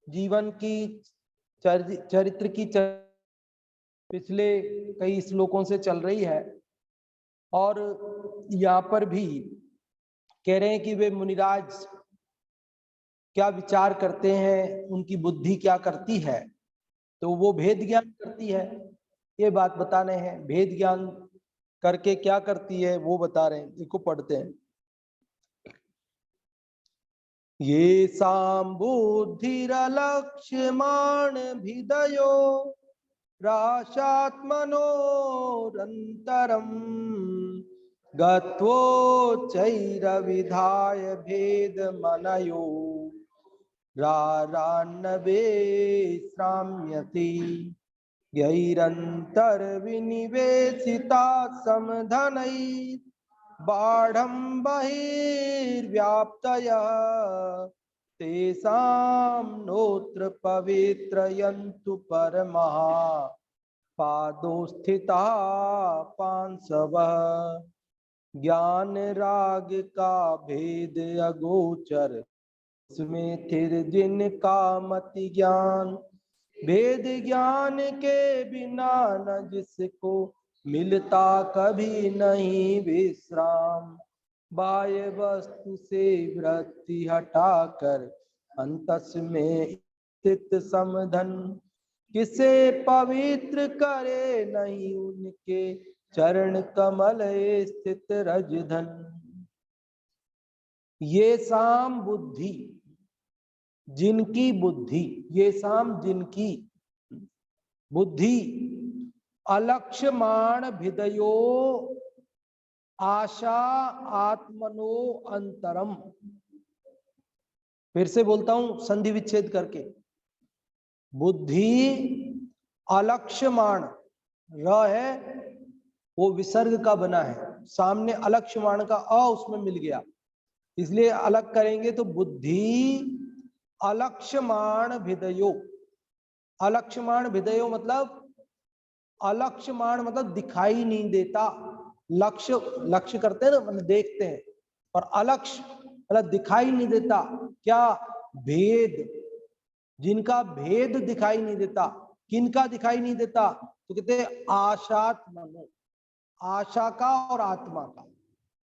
जीवन की चरित्र की पिछले कई श्लोकों से चल रही है। और यहाँ पर भी कह रहे हैं कि वे मुनिराज क्या विचार करते हैं, उनकी बुद्धि क्या करती है, तो वो भेद ज्ञान करती है, ये बात बता रहे हैं। भेद ज्ञान करके क्या करती है वो बता रहे हैं, इसको पढ़ते हैं। ये बुद्धिरलक्ष्यमाण भिदयो राशात्मनोरन्तरं गत्वोच्चैरविधाय भेदमनयो रारान्नवेश्राम्यति यैरन्तर्विनिवेशिता समधनैः बाढं बहिर्व्याप्तयः तेषां नोत्र पवित्रयन्तु परमः पादौ स्थिता पांसवः ज्ञान राग का भेद अगोचर इसमें थिर जिनका मति ज्ञान भेद ज्ञान के बिना न जिसको मिलता कभी नहीं विश्राम बाह्य वस्तु से वृत्ति हटाकर अंतस में स्थित समधन किसे पवित्र करे नहीं उनके चरण कमल स्थित रजधन। ये साम बुद्धि जिनकी बुद्धि, ये साम जिनकी बुद्धि अलक्ष्यमाण भिदयो आशा आत्मनो अंतरम। फिर से बोलता हूं संधि विच्छेद करके, बुद्धि अलक्ष्यमाण, र है वो विसर्ग का बना है, सामने अलक्ष्यमाण का अ उसमें मिल गया, इसलिए अलग करेंगे तो बुद्धि अलक्ष्यमाण भिदयो। अलक्ष्यमाण भिदयो मतलब अलक्ष्यमाण मतलब दिखाई नहीं देता। लक्ष्य लक्ष्य करते हैं ना, मतलब देखते हैं, और अलक्ष्य मतलब दिखाई नहीं देता। क्या? भेद, जिनका भेद दिखाई नहीं देता। किनका दिखाई नहीं देता? तो कहते हैं आशात्मनो, आशा का और आत्मा का।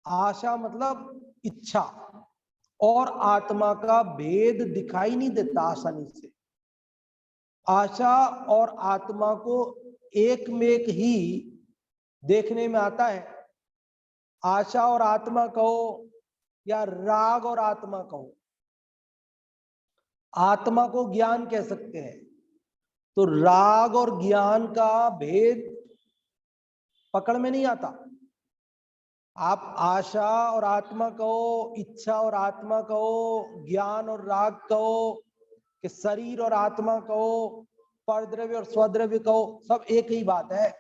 आशा मतलब इच्छा, और आत्मा का भेद दिखाई नहीं देता आसानी से। आशा और आत्मा को एक में एक ही देखने में आता है। आशा और आत्मा कहो या राग और आत्मा कहो, आत्मा को ज्ञान कह सकते हैं, तो राग और ज्ञान का भेद पकड़ में नहीं आता। आप आशा और आत्मा कहो, इच्छा और आत्मा कहो, ज्ञान और राग कहो, कि शरीर और आत्मा कहो, परद्रव्य और स्वद्रव्य कहो, सब एक ही बात है।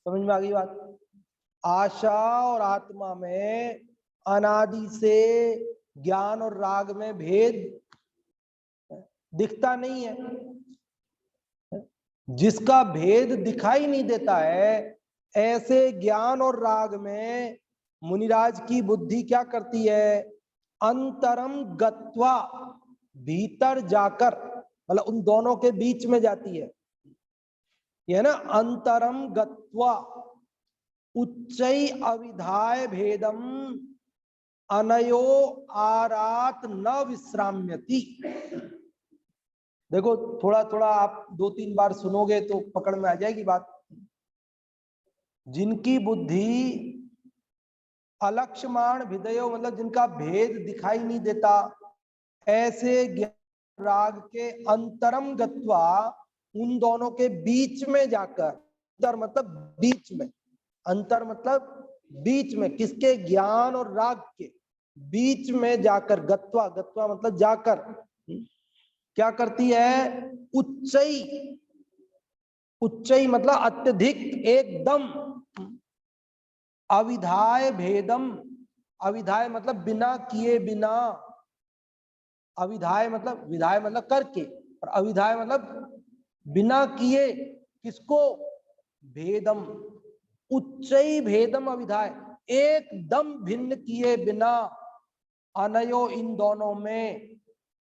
समझ में आ गई बात? आशा और आत्मा में अनादि से ज्ञान और राग में भेद दिखता नहीं है। जिसका भेद दिखाई नहीं देता है, ऐसे ज्ञान और राग में मुनिराज की बुद्धि क्या करती है? अंतरम गत्वा, भीतर जाकर, मतलब उन दोनों के बीच में जाती है। यह ना अंतरम गत्वा उच्चै अविधाय भेदम अनयो आरात न विश्राम्यति। देखो थोड़ा थोड़ा आप 2-3 बार सुनोगे तो पकड़ में आ जाएगी बात। जिनकी बुद्धि अलक्ष्यमाण भिदयो मतलब जिनका भेद दिखाई नहीं देता, ऐसे ज्ञान राग के अंतरम गत्वा, उन दोनों के बीच में जाकर, अंतर मतलब बीच में, अंतर मतलब बीच में, किसके? ज्ञान और राग के बीच में जाकर, गत्वा, गत्वा मतलब जाकर, क्या करती है? उच्चई, उच्चई मतलब अत्यधिक, एकदम, अविधाय भेदम, अविधाय मतलब बिना किए बिना, अविधाय मतलब, विधाय मतलब करके, और अविधाय मतलब बिना किए, किसको? भेदम, उच्चई भेदम अविधाय, एकदम भिन्न किए बिना, अनयो इन दोनों में,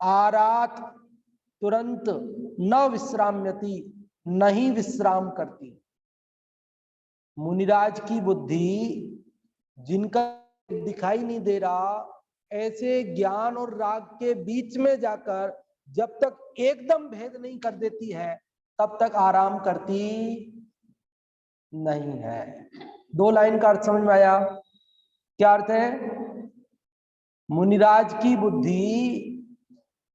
आरात तुरंत न विश्राम्यति, नहीं विश्राम करती। मुनिराज की बुद्धि जिनका दिखाई नहीं दे रहा, ऐसे ज्ञान और राग के बीच में जाकर जब तक एकदम भेद नहीं कर देती है तब तक आराम करती नहीं है। 2 लाइन का अर्थ समझ में आया? क्या अर्थ है? मुनिराज की बुद्धि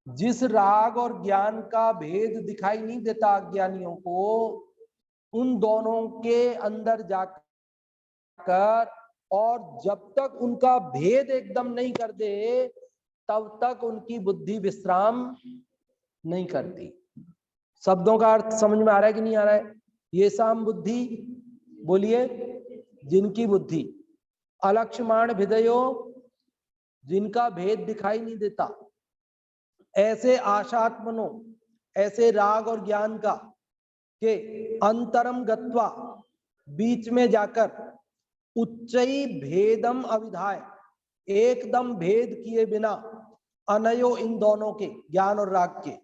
जिस राग और ज्ञान का भेद दिखाई नहीं देता अज्ञानियों को, उन दोनों के अंदर जाकर और जब तक उनका भेद एकदम नहीं कर दे तब तक उनकी बुद्धि विश्राम नहीं करती। शब्दों का अर्थ समझ में आ रहा है कि नहीं आ रहा है? ये साम बुद्धि, बोलिए, जिनकी बुद्धि अलक्ष्यमाण भिदयो, जिनका भेद दिखाई नहीं देता, ऐसे आशात्मनो, ऐसे राग और ज्ञान का के अंतरम गत्वा, बीच में जाकर, उच्चई भेदम अविधाय, एकदम भेद किए बिना, अनयो, इन दोनों के, ज्ञान और राग के,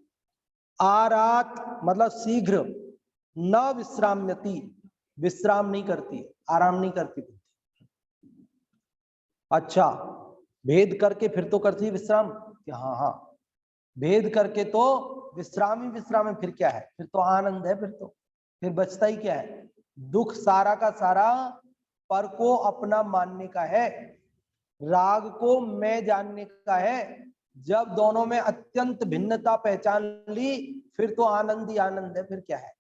आरात मतलब शीघ्र, न विश्राम्यति, विश्राम नहीं करती, आराम नहीं करती। अच्छा, भेद करके फिर तो करती विश्राम? हाँ हाँ, भेद करके तो विश्राम ही विश्राम है, फिर क्या है? फिर तो आनंद है, फिर बचता ही क्या है? दुख सारा का सारा पर को अपना मानने का है, राग को मैं जानने का है। जब दोनों में अत्यंत भिन्नता पहचान ली फिर तो आनंद ही आनंद है, फिर क्या है?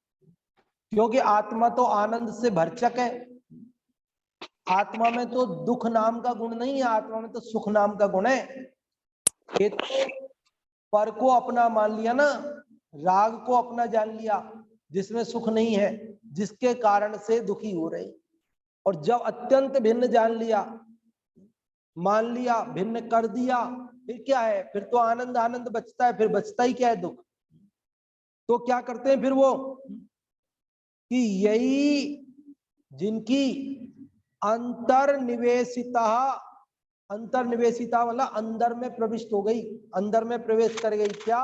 क्योंकि आत्मा तो आनंद से भरचक है। आत्मा में तो दुख नाम का गुण नहीं है, आत्मा में तो सुख नाम का गुण है। ये तो पर को अपना मान लिया ना, राग को अपना जान लिया जिसमें सुख नहीं है, जिसके कारण से दुखी हो रही। और जब अत्यंत भिन्न जान लिया, मान लिया, भिन्न कर दिया, फिर क्या है? फिर तो आनंद आनंद बचता है, फिर बचता ही क्या है? दुख। तो क्या करते हैं फिर वो कि यही जिनकी अंतर्निवेशिता, अंतर्निवेशिता मतलब अंदर में प्रविष्ट हो गई, अंदर में प्रवेश कर गई। क्या?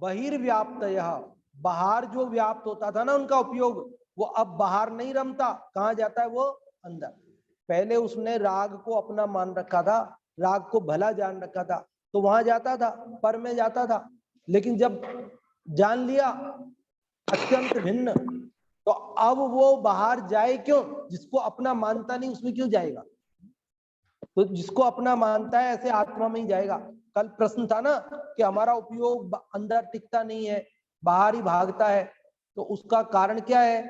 बहिर्व्याप्त, यह बाहर जो व्याप्त होता था ना उनका उपयोग, वो अब बाहर नहीं रमता। कहाँ जाता है वो? अंदर। पहले उसने राग को अपना मान रखा था, राग को भला जान रखा था, तो वहां जाता था, पर में जाता था। लेकिन जब जान लिया अत्यंत भिन्न, तो अब वो बाहर जाए क्यों? जिसको अपना मानता नहीं उसमें क्यों जाएगा? तो जिसको अपना मानता है ऐसे आत्मा में ही जाएगा। कल प्रश्न था ना कि हमारा उपयोग अंदर टिकता नहीं है, बाहर ही भागता है। तो उसका कारण क्या है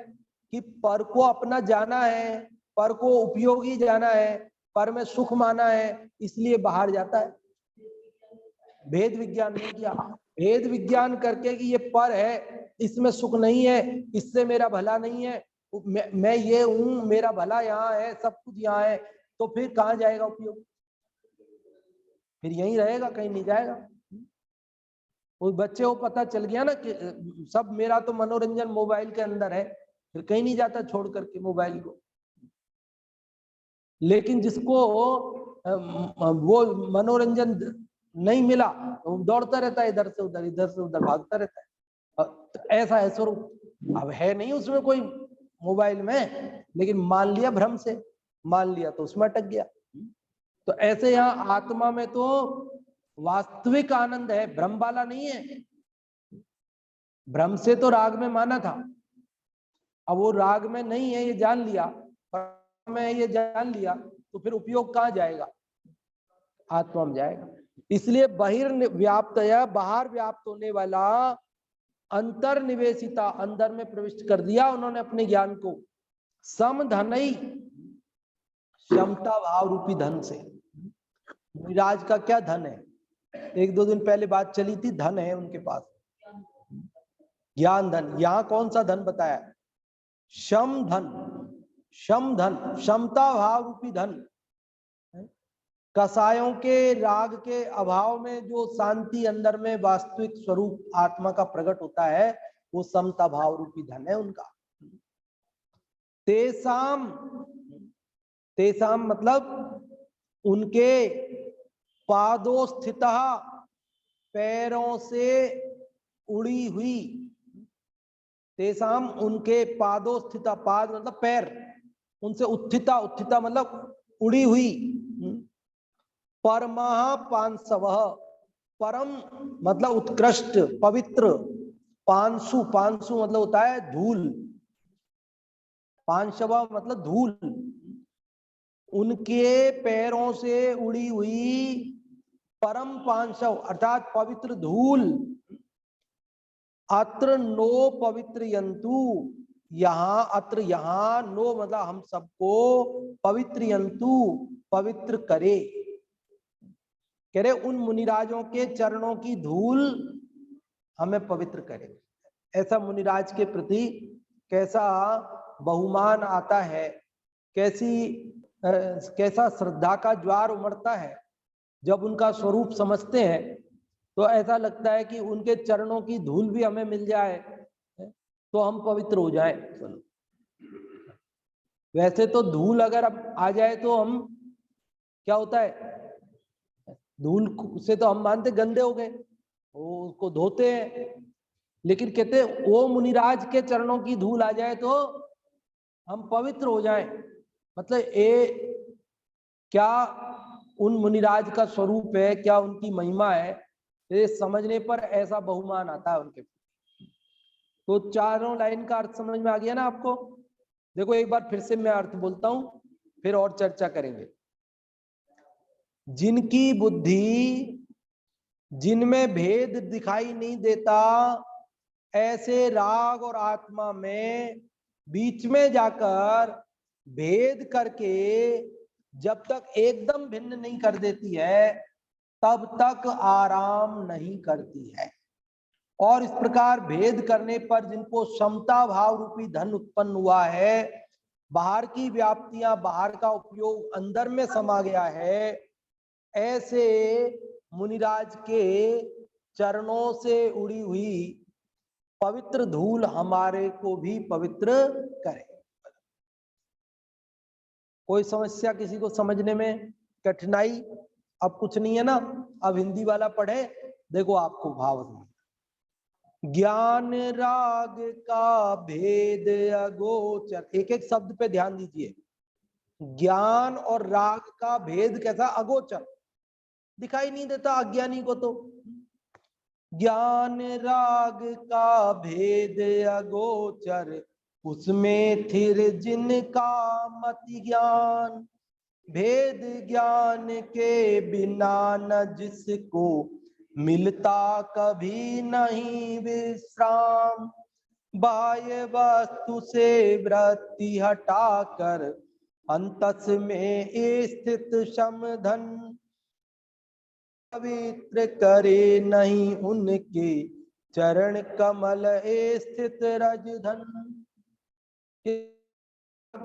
कि पर को अपना जाना है, पर को उपयोगी जाना है, पर में सुख माना है, इसलिए बाहर जाता है। भेद विज्ञान नहीं किया। भेद विज्ञान करके कि ये पर है, इसमें सुख नहीं है, इससे मेरा भला नहीं है, मैं ये हूं, मेरा भला यहाँ है, सब कुछ यहाँ है, तो फिर कहाँ जाएगा उपयोग? फिर यहीं रहेगा, कहीं नहीं जाएगा। उस बच्चे को पता चल गया ना कि सब मेरा तो मनोरंजन मोबाइल के अंदर है, फिर कहीं नहीं जाता छोड़ करके मोबाइल को। लेकिन जिसको वो मनोरंजन नहीं मिला तो दौड़ता रहता है, इधर से उधर, इधर से उधर भागता रहता है। तो ऐसा है स्वरूप। अब है नहीं उसमें कोई मोबाइल में, लेकिन मान लिया, भ्रम से मान लिया तो उसमें अटक गया। तो ऐसे यहाँ आत्मा में तो वास्तविक आनंद है, भ्रम वाला नहीं है। भ्रम से तो राग में माना था, अब वो राग में नहीं है ये जान लिया, पर में ये जान लिया, तो फिर उपयोग कहाँ जाएगा? आत्मा में जाएगा। इसलिए बहिर्व्याप्त या बाहर व्याप्त होने वाला, अंतर्निवेशिता, अंदर में प्रविष्ट कर दिया उन्होंने अपने ज्ञान को, समधनई, क्षमता भाव रूपी धन से। मुनिराज का क्या धन है? 1-2 दिन पहले बात चली थी, धन है उनके पास, ज्ञान धन। यहां कौन सा धन बताया? क्षम धन। क्षम धन, क्षमता भाव रूपी धन। कसायों के राग के अभाव में जो शांति अंदर में वास्तविक स्वरूप आत्मा का प्रकट होता है, वो समता भाव रूपी धन है उनका। तेसाम, तेसाम मतलब उनके पादों स्थित, पैरों से उड़ी हुई, तेसाम उनके पादो स्थिता, पाद मतलब पैर, उनसे उत्थिता, उत्थिता मतलब उड़ी हुई, परमः पांसवः, परम मतलब उत्कृष्ट पवित्र, पांसु, पांसु मतलब होता है धूल, पांशवा मतलब धूल, उनके पैरों से उड़ी हुई परम पांशव अर्थात पवित्र धूल, अत्र नो पवित्र यंतु, यहाँ अत्र यहाँ, नो मतलब हम सबको, पवित्र यंतु पवित्र करे, कह रहे उन मुनिराजों के चरणों की धूल हमें पवित्र करे। ऐसा मुनिराज के प्रति कैसा बहुमान आता है, कैसा श्रद्धा का ज्वार उमड़ता है जब उनका स्वरूप समझते हैं, तो ऐसा लगता है कि उनके चरणों की धूल भी हमें मिल जाए तो हम पवित्र हो जाएं। वैसे तो धूल अगर अब आ जाए तो हम क्या होता है, धूल से तो हम मानते गंदे हो गए, वो उसको धोते हैं, लेकिन कहते हैं वो मुनिराज के चरणों की धूल आ जाए तो हम पवित्र हो जाएं। मतलब ये क्या उन मुनिराज का स्वरूप है, क्या उनकी महिमा है, ये समझने पर ऐसा बहुमान आता है उनके। तो चारों लाइन का अर्थ समझ में आ गया ना आपको? देखो एक बार फिर से मैं अर्थ बोलता हूं, फिर और चर्चा करेंगे। जिनकी बुद्धि, जिनमें भेद दिखाई नहीं देता, ऐसे राग और आत्मा में बीच में जाकर भेद करके जब तक एकदम भिन्न नहीं कर देती है तब तक आराम नहीं करती है। और इस प्रकार भेद करने पर जिनको समता भाव रूपी धन उत्पन्न हुआ है, बाहर की व्याप्तियां, बाहर का उपयोग अंदर में समा गया है, ऐसे मुनिराज के चरणों से उड़ी हुई पवित्र धूल हमारे को भी पवित्र करे। कोई समस्या किसी को समझने में कठिनाई? अब कुछ नहीं है ना, अब हिंदी वाला पढ़े, देखो आपको भाव समझ। ज्ञान राग का भेद अगोचर, एक एक शब्द पे ध्यान दीजिए। ज्ञान और राग का भेद कैसा? अगोचर, दिखाई नहीं देता अज्ञानी को। तो ज्ञान राग का भेद अगोचर, उसमें थिर जिनका मति ज्ञान, भेद ज्ञान के बिना न जिसको मिलता कभी नहीं विश्राम, बाह्य वस्तु से वृत्ति हटाकर अंतस में स्थित समधन, पवित्र करे नहीं उनके चरण कमल स्थित रजधन।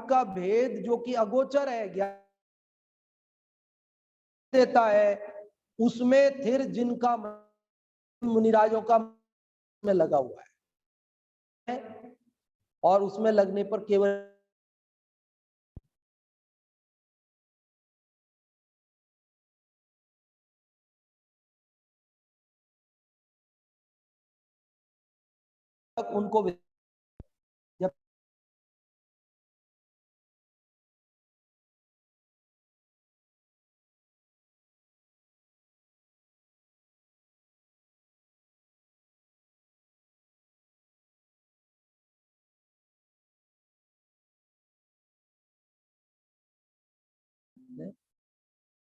का भेद जो कि अगोचर है, ज्ञान देता है, उसमें थिर जिनका मुनिराजों का में लगा हुआ है, और उसमें लगने पर केवल उनको जब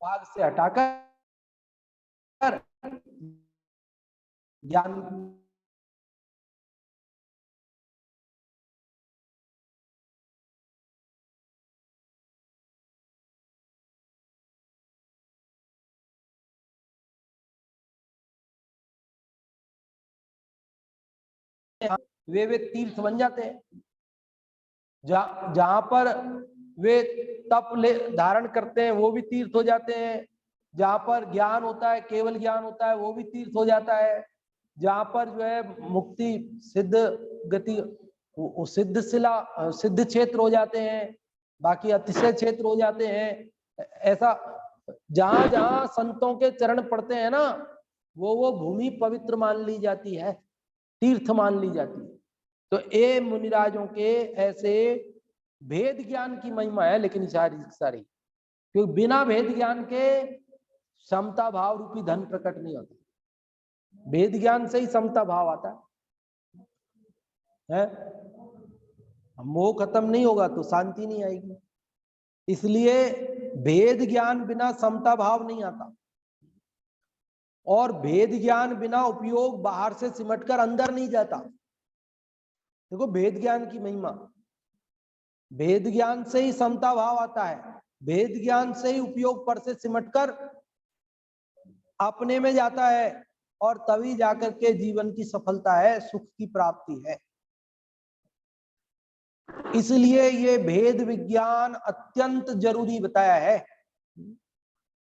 भाग से हटाकर ज्ञान वे तीर्थ बन जाते हैं, जहां पर वे तप ले धारण करते हैं वो भी तीर्थ हो जाते हैं, जहां पर ज्ञान होता है, केवल ज्ञान होता है, वो भी तीर्थ हो जाता है, जहां पर जो है मुक्ति सिद्ध गति, वो सिद्ध शिला सिद्ध क्षेत्र हो जाते हैं, बाकी अतिशय क्षेत्र हो जाते हैं। ऐसा जहां जहां संतों के चरण पड़ते हैं ना, वो भूमि पवित्र मान ली जाती है, तीर्थ मान ली जाती है। तो ये मुनिराजों के ऐसे भेद ज्ञान की महिमा है, लेकिन सारी क्योंकि बिना भेद ज्ञान के समता भाव रूपी धन प्रकट नहीं होता। भेद ज्ञान से ही समता भाव आता है। मोह खत्म नहीं होगा तो शांति नहीं आएगी। इसलिए भेद ज्ञान बिना समता भाव नहीं आता, और भेद ज्ञान बिना उपयोग बाहर से सिमटकर अंदर नहीं जाता। देखो भेद ज्ञान की महिमा, भेद ज्ञान से ही समता भाव आता है, भेद ज्ञान से ही उपयोग पर से सिमटकर अपने में जाता है, और तभी जाकर के जीवन की सफलता है, सुख की प्राप्ति है। इसलिए ये भेद विज्ञान अत्यंत जरूरी बताया है।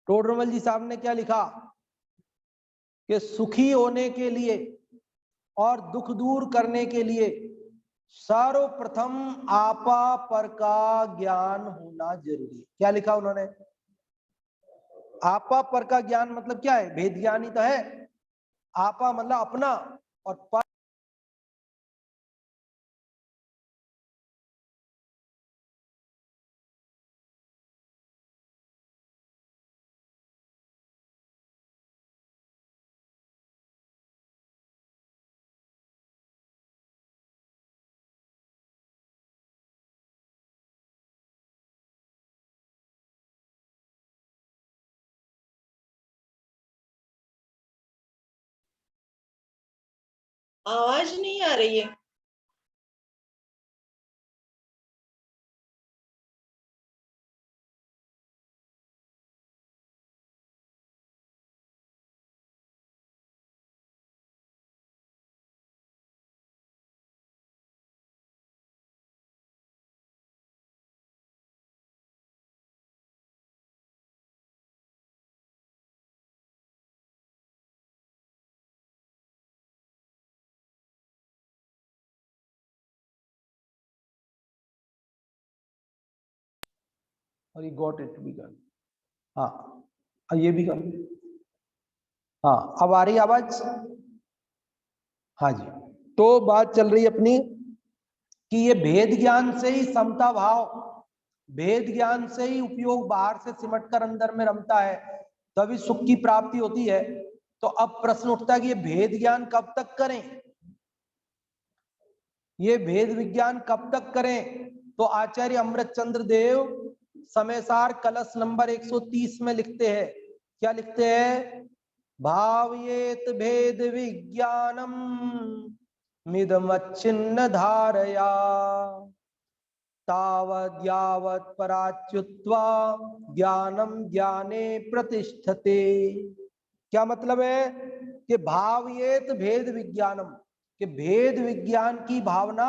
टोडरमल जी साहब ने क्या लिखा कि सुखी होने के लिए और दुख दूर करने के लिए सर्वप्रथम आपा पर का ज्ञान होना जरूरी है। क्या लिखा उन्होंने? आपा पर का ज्ञान मतलब क्या है? भेद ज्ञान ही तो है। आपा मतलब अपना, और पर आवाज नहीं आ रही है। और ये गॉट इट भी कर, हाँ ये भी कर, हाँ अब आ रही आवाज? हाँ जी। तो बात चल रही अपनी कि ये भेद ज्ञान से ही समता भाव, भेद ज्ञान से ही उपयोग बाहर से सिमटकर अंदर में रमता है, तभी सुख की प्राप्ति होती है। तो अब प्रश्न उठता है कि ये भेद ज्ञान कब तक करें, ये भेद विज्ञान कब तक करें? तो आचार्य अमृतचंद्र देव समयसार कलश नंबर 130 में लिखते हैं। क्या लिखते हैं? भावयेत भेद विज्ञानम मिदमच्छिन्न धारया तावद यावत पराच्युत्वा ज्ञानम ज्ञाने प्रतिष्ठते। क्या मतलब है कि भावयेत भेद विज्ञानम, कि भेद विज्ञान की भावना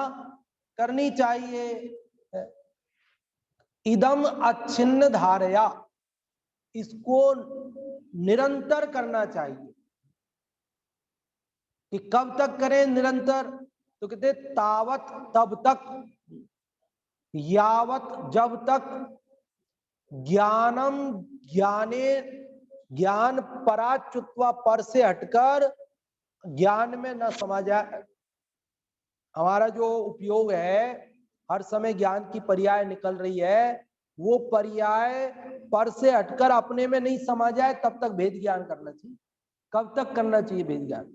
करनी चाहिए। इदम अच्छिन्न धारया, इसको निरंतर करना चाहिए। कि कब तक करें निरंतर? तो कहते तावत तब तक, यावत जब तक, ज्ञानम ज्ञाने, ज्ञान पराच्युत्वा पर से हटकर ज्ञान में न समा जाए। हमारा जो उपयोग है, हर समय ज्ञान की पर्याय निकल रही है, वो पर्याय पर से हटकर अपने में नहीं समा जाए, तब तक भेद ज्ञान करना चाहिए। कब तक करना चाहिए भेद ज्ञान?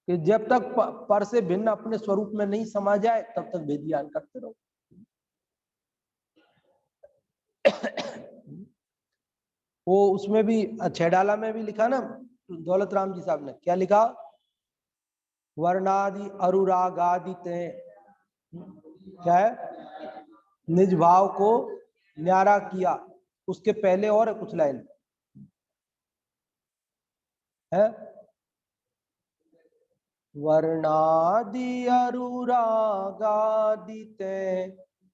कि जब तक पर से भिन्न अपने स्वरूप में नहीं समा जाए, तब तक भेद ज्ञान करते रहो। वो उसमें भी छेडाला में भी लिखा ना दौलत राम जी साहब ने, क्या लिखा? वर्णादि अनुरागादित, क्या है? निज भाव को न्यारा किया। उसके पहले और कुछ लाइन है, वर्णादि अनुरागादित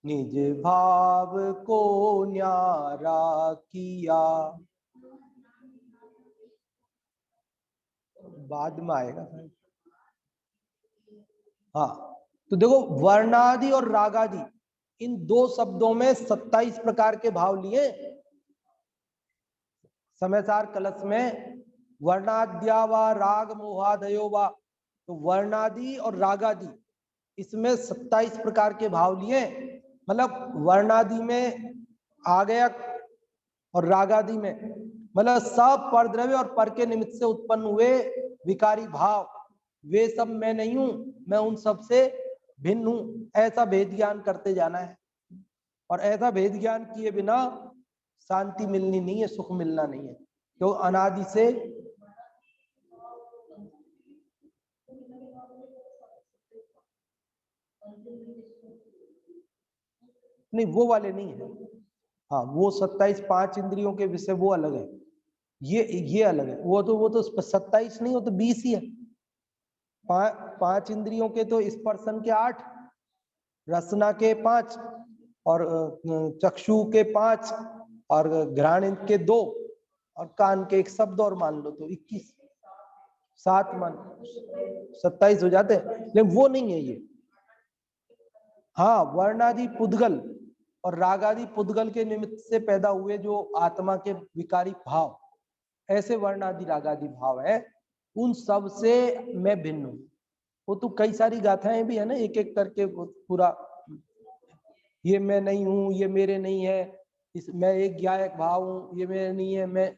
निज भाव को न्यारा किया। बाद में आएगा। हाँ, तो देखो वर्णादि और रागादि, इन दो शब्दों में 27 प्रकार के भाव लिए। समयसार कलश में वर्णाद्या वा राग मोहादयो वा, तो वर्णादि और रागादि इसमें 27 प्रकार के भाव लिए। मतलब वर्णादि में आ गया और रागादि में, मतलब सब परद्रव्य और पर के निमित्त से उत्पन्न हुए विकारी भाव, वे सब मैं नहीं हूं, मैं उन सब से भिन्न हूं। ऐसा भेद ज्ञान करते जाना है, और ऐसा भेद ज्ञान किए बिना शांति मिलनी नहीं है, सुख मिलना नहीं है। तो अनादि से नहीं, वो वाले नहीं है। हाँ, वो 27 5 इंद्रियों के विषय वो अलग है, ये अलग है। वो तो 27 नहीं, वो तो 20 ही है। 5 इंद्रियों के तो स्पर्शन के 8, रसना के 5, और चक्षु के 5, और घ्राण के 2, और कान के 1 शब्द और मान लो तो 21, 7 मान 27 हो जाते हैं। लेकिन वो नहीं है ये। हाँ, वर्णादि पुद्गल और रागादि पुद्गल के निमित्त से पैदा हुए जो आत्मा के विकारी भाव, ऐसे वर्णादि रागादि भाव है, उन सब से मैं भिन्न हूं। वो तो कई सारी गाथाएं भी है ना, एक एक करके पूरा, ये मैं नहीं हूं, ये मेरे नहीं है, मैं एक ज्ञायक भाव हूं, ये मेरे नहीं है, मैं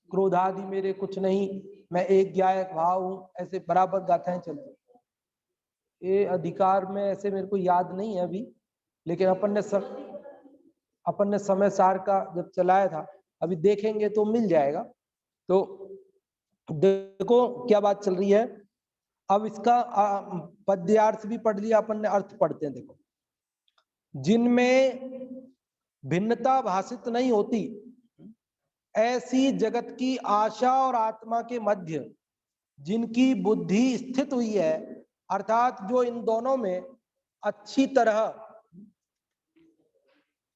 क्रोधादि मेरे कुछ नहीं, मैं एक ज्ञायक भाव हूं, ऐसे बराबर गाथाएं चलती। ये अधिकार में ऐसे मेरे को याद नहीं है अभी, लेकिन अपन ने समय सार का जब चलाया था, अभी देखेंगे तो मिल जाएगा। तो देखो क्या बात चल रही है। अब इसका पद्यार्थ भी पढ़ लिया अपन ने, अर्थ पढ़ते हैं। देखो, जिनमें भिन्नता भाषित नहीं होती, ऐसी जगत की आशा और आत्मा के मध्य जिनकी बुद्धि स्थित हुई है, अर्थात जो इन दोनों में अच्छी तरह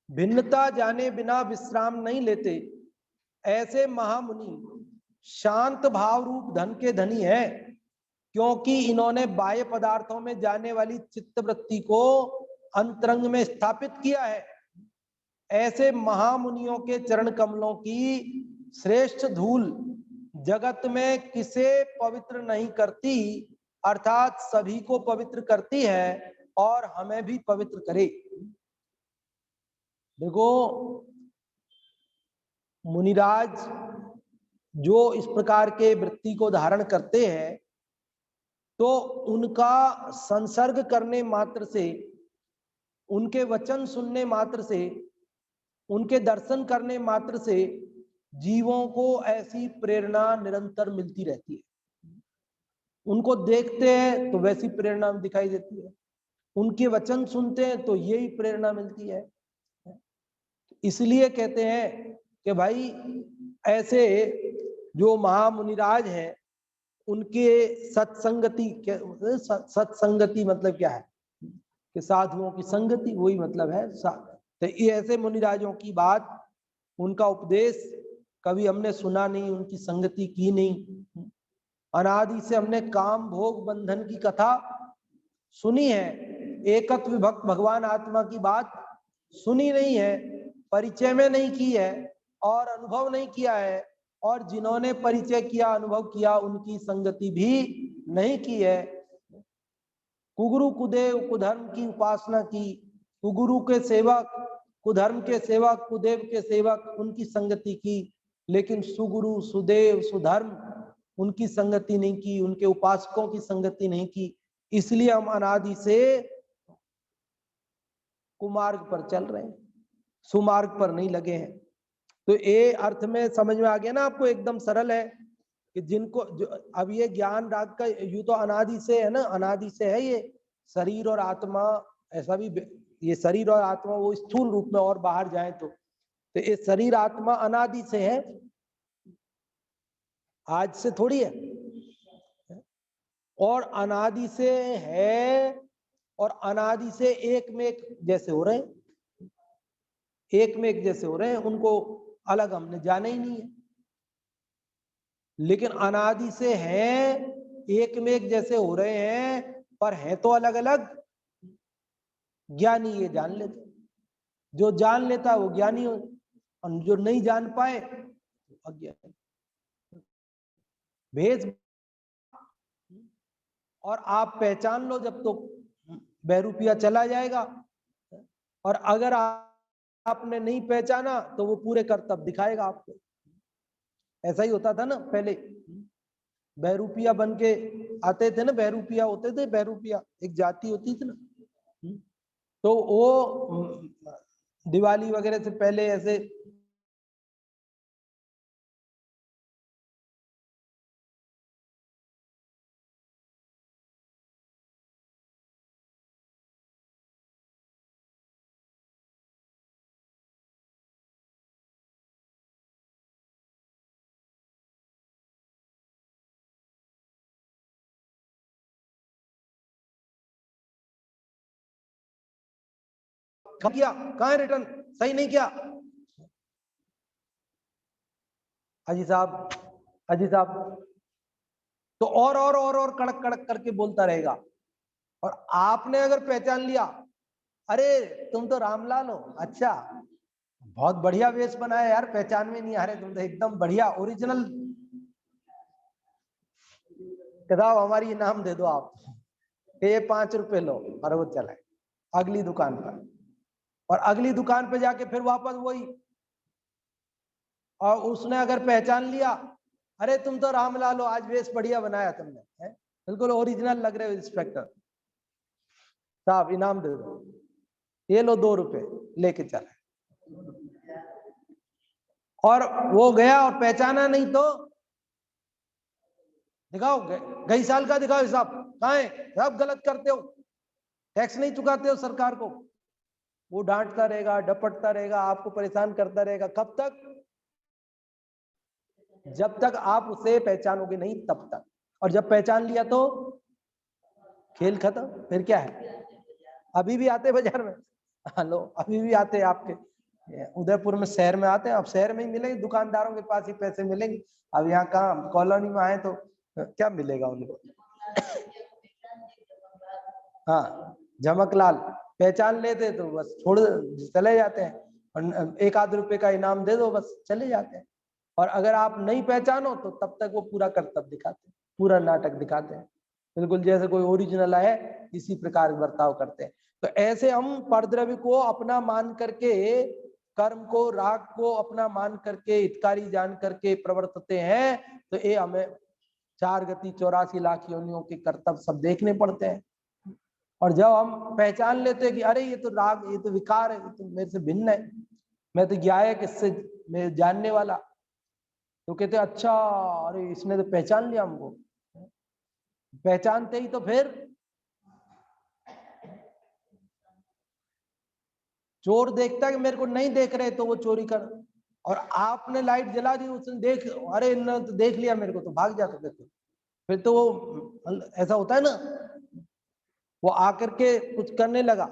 भिन्नता जाने बिना विश्राम नहीं लेते, ऐसे महामुनि शांत भाव रूप धन के धनी है, क्योंकि इन्होंने बाह्य पदार्थों में जाने वाली चित्त वृत्ति को अंतरंग में स्थापित किया है। ऐसे महामुनियों के चरण कमलों की श्रेष्ठ धूल जगत में किसे पवित्र नहीं करती, अर्थात सभी को पवित्र करती है और हमें भी पवित्र करे। देखो, मुनिराज जो इस प्रकार के वृत्ति को धारण करते हैं, तो उनका संसर्ग करने मात्र से, उनके वचन सुनने मात्र से, उनके दर्शन करने मात्र से जीवों को ऐसी प्रेरणा निरंतर मिलती रहती है। उनको देखते हैं तो वैसी प्रेरणा दिखाई देती है, उनके वचन सुनते हैं तो यही प्रेरणा मिलती है। इसलिए कहते हैं कि भाई ऐसे जो महामुनिराज हैं, उनके सत्संगति, सत्संगति मतलब क्या है कि साधुओं की संगति, वही मतलब है। तो ये ऐसे मुनिराजों की बात, उनका उपदेश कभी हमने सुना नहीं, उनकी संगति की नहीं। अनादि से हमने काम भोग बंधन की कथा सुनी है, एकत्व विभक्त भगवान आत्मा की बात सुनी नहीं है, परिचय में नहीं की है और अनुभव नहीं किया है, और जिन्होंने परिचय किया, अनुभव किया, उनकी संगति भी नहीं की है। कुगुरु कुदेव कुधर्म की उपासना की, कुगुरु के सेवक, कुधर्म के सेवक, कुदेव के सेवक, उनकी संगति की, लेकिन सुगुरु सुदेव सुधर्म उनकी संगति नहीं की, उनके उपासकों की संगति नहीं की। इसलिए हम अनादि से कुमार्ग पर चल रहे हैं, सुमार्ग पर नहीं लगे हैं। तो ये अर्थ में समझ में आ गया ना आपको, एकदम सरल है कि जिनको अब ये ज्ञान राग का यू तो अनादि से है ना, अनादि से है ये शरीर और आत्मा। ऐसा भी ये शरीर और आत्मा वो स्थूल रूप में और बाहर जाए तो ये शरीर आत्मा अनादि से है, आज से थोड़ी है। और अनादि से है, और अनादि से एक में एक जैसे हो रहे हैं, एक में एक जैसे हो रहे हैं, उनको अलग हमने जाना ही नहीं है। लेकिन अनादि से हैं, एक में एक जैसे हो रहे हैं, पर हैं तो अलग अलग। ज्ञानी ये जान लेते, जो जान लेता है वो ज्ञानी हो, और जो नहीं जान पाए अज्ञानी। भेष और आप पहचान लो, जब तो बहरूपिया चला जाएगा, और अगर आपने नहीं पहचाना तो वो पूरे करतब दिखाएगा आपको। ऐसा ही होता था ना पहले, बहरूपिया बन के आते थे ना, बहरूपिया होते थे, बहरूपिया एक जाति होती थी ना, तो वो दिवाली वगैरह से पहले ऐसे किया, कहाँ है रिटर्न, सही नहीं किया, अजी साहब, अजी साहब, तो और कड़क कड़क करके बोलता रहेगा। और आपने अगर पहचान लिया, अरे तुम तो रामलाल हो, अच्छा बहुत बढ़िया वेश बनाया यार, पहचान में नहीं आ रहे तुम तो, एकदम बढ़िया ओरिजिनल, किताब हमारी इनाम दे दो आप, ये 5 रुपए लो, और वो चला अगली दुकान पर, और अगली दुकान पे जाके फिर वापस वही, और उसने अगर पहचान लिया, अरे तुम तो रामलाल हो, आज वेश बढ़िया बनाया तुमने, है? बिल्कुल ओरिजिनल लग रहे हो इंस्पेक्टर साहब, इनाम दे दो, ये लो 2 रुपए, लेके चले। और वो गया और पहचाना नहीं तो दिखाओ, गई साल का दिखाओ हिसाब, कहाँ है, सब गलत करते हो, टैक्स नहीं चुकाते हो सरकार को। वो डांटता रहेगा, डपटता रहेगा, आपको परेशान करता रहेगा, कब तक, जब तक आप उसे पहचानोगे नहीं तब तक, और जब पहचान लिया तो खेल खत्म, फिर क्या है। अभी भी आते बाजार में, हेलो, अभी भी आते आपके उदयपुर में, शहर में आते हैं, अब शहर में ही मिलेंगे, दुकानदारों के पास ही पैसे मिलेंगे, अब यहाँ कहाँ कॉलोनी में आए तो क्या मिलेगा उनको। हाँ, झमकलाल पहचान लेते तो बस छोड़ चले जाते हैं, और 1 आध रुपए का इनाम दे दो बस चले जाते हैं। और अगर आप नहीं पहचानो तो तब तक वो पूरा करतब दिखाते हैं, पूरा नाटक दिखाते हैं, बिल्कुल जैसे कोई ओरिजिनल है, इसी प्रकार बर्ताव करते हैं। तो ऐसे हम परद्रव्य को अपना मान करके, कर्म को, राग को अपना मान करके, हितकारी जान करके प्रवर्तते हैं, तो ये हमें 4 गति 84 लाख योनियों के कर्तव्य सब देखने पड़ते हैं। और जब हम पहचान लेते हैं कि अरे ये तो राग, ये तो विकार है, ये तो मेरे से भिन्न है, मैं तो ज्ञायक, इससे मैं जानने वाला, तो कहते अच्छा, अरे इसने तो पहचान लिया हमको। पहचानते ही तो फिर चोर देखता है कि मेरे को नहीं देख रहे तो वो चोरी कर, और आपने लाइट जला दी, उसने देख, अरे इन्होंने तो देख लिया मेरे को, तो भाग जाता फिर तो वो ऐसा होता है ना, वो आकर के कुछ करने लगा,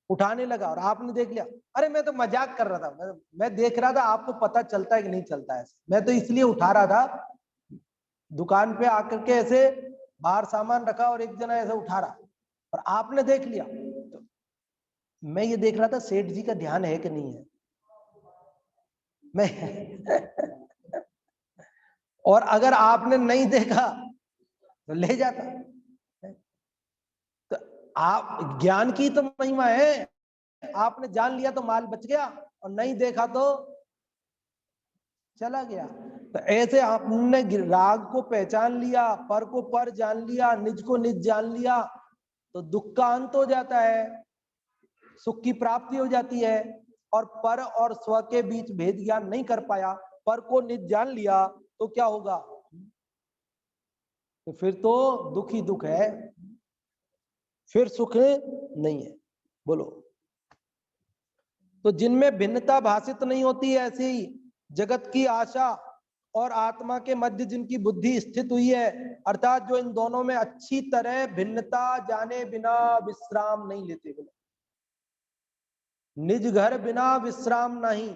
उठाने लगा, और आपने देख लिया, अरे मैं तो मजाक कर रहा था, मैं देख रहा था आपको पता चलता है कि नहीं चलता है, मैं तो इसलिए उठा रहा था, दुकान पे आकर के ऐसे बाहर सामान रखा और एक जना ऐसे उठा रहा, और आपने देख लिया, तो मैं ये देख रहा था सेठ जी का ध्यान है कि नहीं है, मैं और अगर आपने नहीं देखा तो ले जाता। तो आप, ज्ञान की तो महिमा है, आपने जान लिया तो माल बच गया, और नहीं देखा तो चला गया। तो ऐसे आपने राग को पहचान लिया, पर को पर जान लिया, निज को निज जान लिया, तो दुख का अंत हो जाता है, सुख की प्राप्ति हो जाती है। और पर और स्व के बीच भेद ज्ञान नहीं कर पाया, पर को निज जान लिया, तो क्या होगा, तो फिर तो दुख ही दुख है, फिर सुख नहीं है। बोलो, तो जिनमें भिन्नता भाषित नहीं होती है, ऐसी जगत की आशा और आत्मा के मध्य जिनकी बुद्धि स्थित हुई है, अर्थात जो इन दोनों में अच्छी तरह भिन्नता जाने बिना विश्राम नहीं लेते, बोलो निज घर बिना विश्राम नहीं,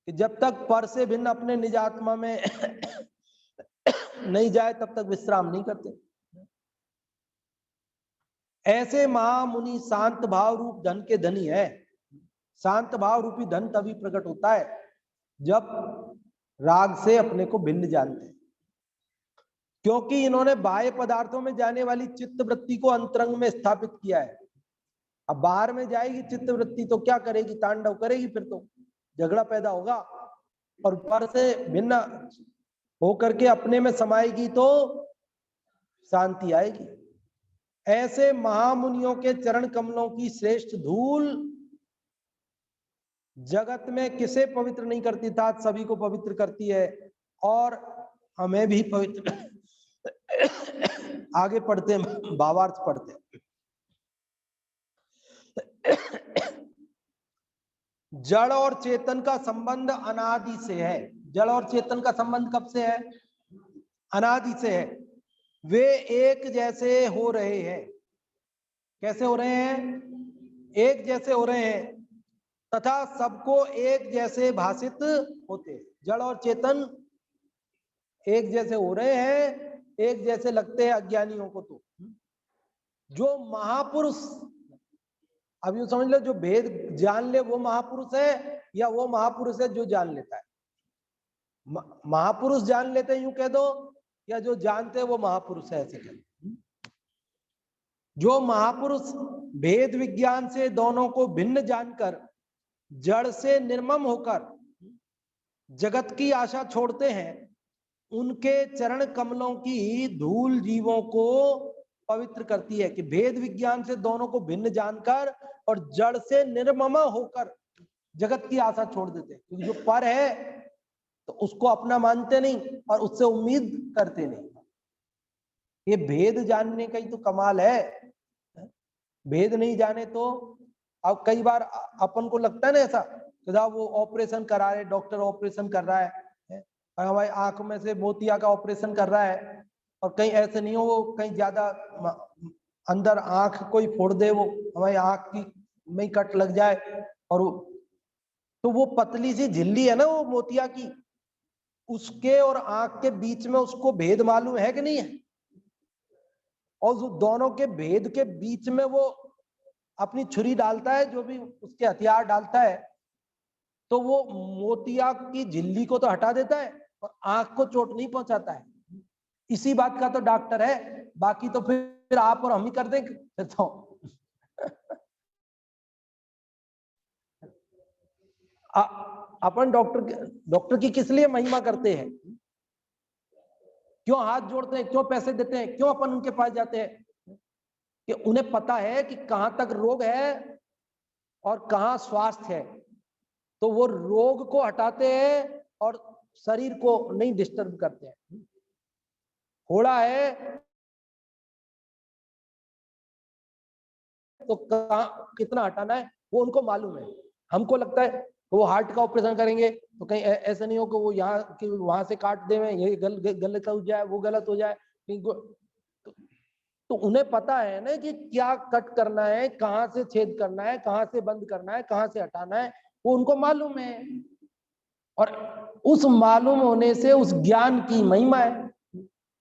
कि जब तक पर से भिन्न अपने निज आत्मा में नहीं जाए तब तक विश्राम नहीं करते। ऐसे महामुनि शांत भाव रूप धन के धनी है। शांत भाव रूपी धन तभी प्रकट होता है जब राग से अपने को भिन्न जानते हैं। क्योंकि इन्होंने बाह्य पदार्थों में जाने वाली चित्त वृत्ति को अंतरंग में स्थापित किया है। अब बाहर में जाएगी चित्त वृत्ति तो क्या करेगी, तांडव करेगी, फिर तो झगड़ा पैदा होगा, और पर से भिन्न होकर के अपने में समाएगी तो शांति आएगी। ऐसे महामुनियों के चरण कमलों की श्रेष्ठ धूल जगत में किसे पवित्र नहीं करती था, सभी को पवित्र करती है, और हमें भी पवित्र आगे पढ़ते हैं, भावार्थ पढ़ते हैं। जड़ और चेतन का संबंध अनादि से है। जड़ और चेतन का संबंध कब से है? अनादि से है। वे एक जैसे हो रहे हैं। कैसे हो रहे हैं? एक जैसे हो रहे हैं तथा सबको एक जैसे भाषित होते हैं। जड़ और चेतन एक जैसे हो रहे हैं, एक जैसे लगते हैं अज्ञानियों को। तो जो महापुरुष, अब यूं समझ लो, जो भेद जान ले वो महापुरुष है, या वो महापुरुष है जो जान लेता है? महापुरुष जान लेते हैं यूं कह दो, या जो जानते हैं वो महापुरुष है, ऐसे कह दो। जो महापुरुष भेद विज्ञान से दोनों को भिन्न जानकर जड़ से निर्मम होकर जगत की आशा छोड़ते हैं, उनके चरण कमलों की धूल जीवों को पवित्र करती है। कि भेद विज्ञान से दोनों को भिन्न जानकर और जड़ से निर्मम होकर जगत की आशा छोड़ देते हैं। क्योंकि जो पर है तो उसको अपना मानते नहीं और उससे उम्मीद करते नहीं। ये भेद जानने का ही तो कमाल है। भेद नहीं जाने तो, अब कई बार अपन को लगता है ना ऐसा, वो ऑपरेशन करा रहे, डॉक्टर ऑपरेशन कर रहा है, और हमारी आंख में से मोतिया का ऑपरेशन कर रहा है, और कहीं ऐसे नहीं हो वो कहीं ज्यादा अंदर आंख कोई फोड़ दे, वो हमारी आंख की में कट लग जाए, और तो वो पतली सी झिल्ली है ना वो मोतिया की, उसके और आंख के बीच में उसको भेद मालूम है कि नहीं है? और दोनों के भेद के बीच में वो अपनी छुरी डालता है, जो भी उसके हथियार डालता है, तो वो मोतिया की झिल्ली को तो हटा देता है और आंख को चोट नहीं पहुंचाता है। इसी बात का तो डॉक्टर है, बाकी तो फिर आप और हम ही कर देंगे फिर तो। अपन डॉक्टर की किस लिए महिमा करते हैं? क्यों हाथ जोड़ते हैं, क्यों पैसे देते हैं, क्यों अपन उनके पास जाते हैं? कि उन्हें पता है कि कहां तक रोग है और कहां स्वास्थ्य है, तो वो रोग को हटाते हैं और शरीर को नहीं डिस्टर्ब करते हैं। फोड़ा है तो कितना हटाना है वो उनको मालूम है। हमको लगता है वो हार्ट का ऑपरेशन करेंगे तो कहीं ऐसा नहीं हो कि वो यहाँ कि वहां से काट दे, ये गलत हो जाए, वो गलत हो जाए। तो उन्हें पता है ना कि क्या कट करना है, कहां से छेद करना है, कहां से बंद करना है, कहां से हटाना है, वो उनको मालूम है। और उस मालूम होने से उस ज्ञान की महिमा है,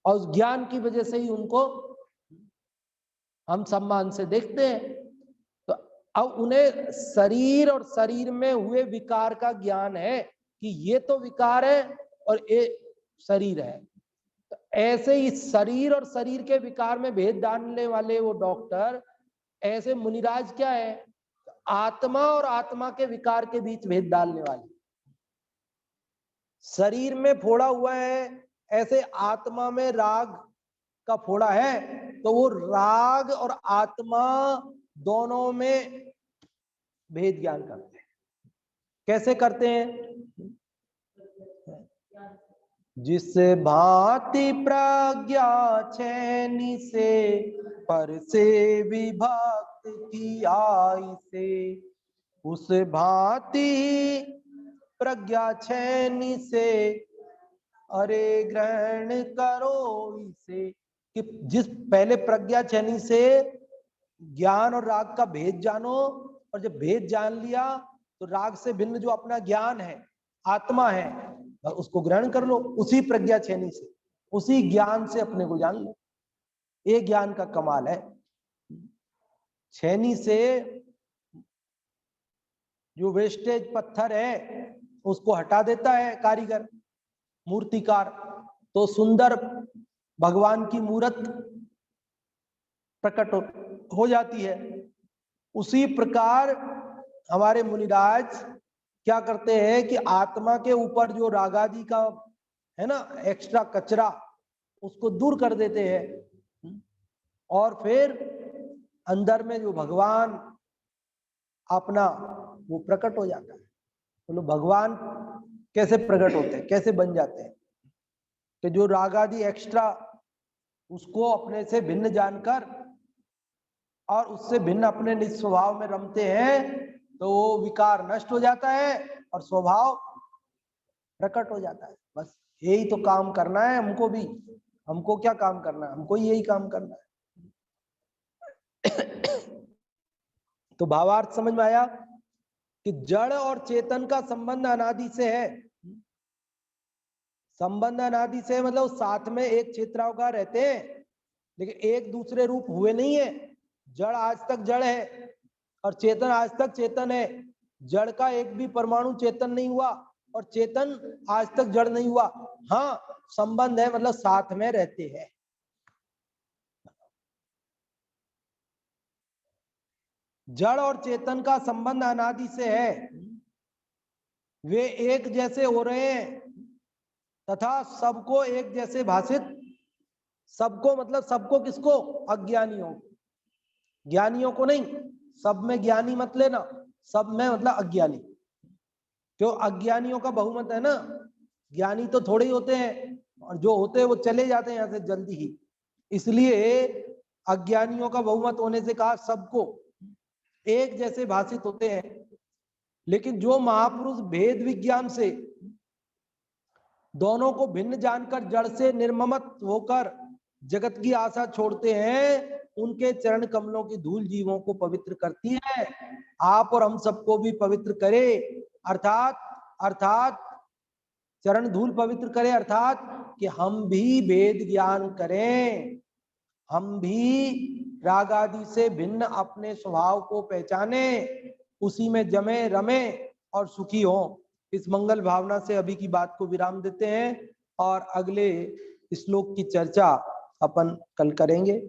और उस ज्ञान की वजह से ही उनको हम सम्मान से देखते हैं। तो अब उन्हें शरीर और शरीर में हुए विकार का ज्ञान है कि ये तो विकार है और ये शरीर है। तो ऐसे ही शरीर और शरीर के विकार में भेद डालने वाले वो डॉक्टर, ऐसे मुनिराज क्या है? आत्मा और आत्मा के विकार के बीच भेद डालने वाले। शरीर में फोड़ा हुआ है, ऐसे आत्मा में राग का फोड़ा है, तो वो राग और आत्मा दोनों में भेद ज्ञान करते हैं। कैसे करते हैं? जिस भांति प्रज्ञा छेनी से पर से विभक्त की आई से, उस भांति प्रज्ञा छेनी से अरे ग्रहण करो इसे। कि जिस पहले प्रज्ञा छेनी से ज्ञान और राग का भेद जानो, और जब भेद जान लिया तो राग से भिन्न जो अपना ज्ञान है, आत्मा है, और उसको ग्रहण कर लो। उसी प्रज्ञा छेनी से, उसी ज्ञान से अपने को जान लो। ये ज्ञान का कमाल है। छेनी से जो वेस्टेज पत्थर है उसको हटा देता है कारीगर, मूर्तिकार, तो सुंदर भगवान की मूर्त प्रकट हो जाती है। उसी प्रकार हमारे मुनिराज क्या करते हैं कि आत्मा के ऊपर जो रागादि का है ना एक्स्ट्रा कचरा, उसको दूर कर देते हैं और फिर अंदर में जो भगवान अपना वो प्रकट हो जाता है। बोलो भगवान कैसे प्रकट होते हैं, कैसे बन जाते हैं? कि जो रागादि एक्स्ट्रा उसको अपने से भिन्न जानकर और उससे भिन्न अपने निज स्वभाव में रमते हैं, तो वो विकार नष्ट हो जाता है और स्वभाव प्रकट हो जाता है। बस यही तो काम करना है हमको भी। हमको क्या काम करना है? हमको यही काम करना है। तो भावार्थ समझ में आया कि जड़ और चेतन का संबंध अनादि से है। संबंध अनादि से मतलब साथ में एक क्षेत्रावकार रहते हैं, लेकिन एक दूसरे रूप हुए नहीं है। जड़ आज तक जड़ है और चेतन आज तक चेतन है। जड़ का एक भी परमाणु चेतन नहीं हुआ और चेतन आज तक जड़ नहीं हुआ। हाँ, संबंध है, मतलब साथ में रहते हैं। जड़ और चेतन का संबंध अनादि से है। वे एक जैसे हो रहे हैं तथा सबको एक जैसे भाषित। सबको मतलब सबको किसको? अज्ञानियों। ज्ञानियों को नहीं। सब में ज्ञानी मत लेना, सब में मतलब अज्ञानी। क्यों? अज्ञानियों का बहुमत है ना। ज्ञानी तो थोड़े ही होते हैं और जो होते हैं वो चले जाते हैं यहाँ से जल्दी ही। इसलिए अज्ञानियों का बहुमत होने से कहा सबको एक जैसे भाषित होते हैं। लेकिन जो महापुरुष भेद विज्ञान से दोनों को भिन्न जानकर जड़ से निर्ममत होकर जगत की आशा छोड़ते हैं, उनके चरण कमलों की धूल जीवों को पवित्र करती है। आप और हम सबको भी पवित्र करे, अर्थात चरण धूल पवित्र करे, अर्थात कि हम भी भेद ज्ञान करें, हम भी राग आदि से भिन्न अपने स्वभाव को पहचाने, उसी में जमे रमे और सुखी हो। इस मंगल भावना से अभी की बात को विराम देते हैं और अगले श्लोक की चर्चा अपन कल करेंगे।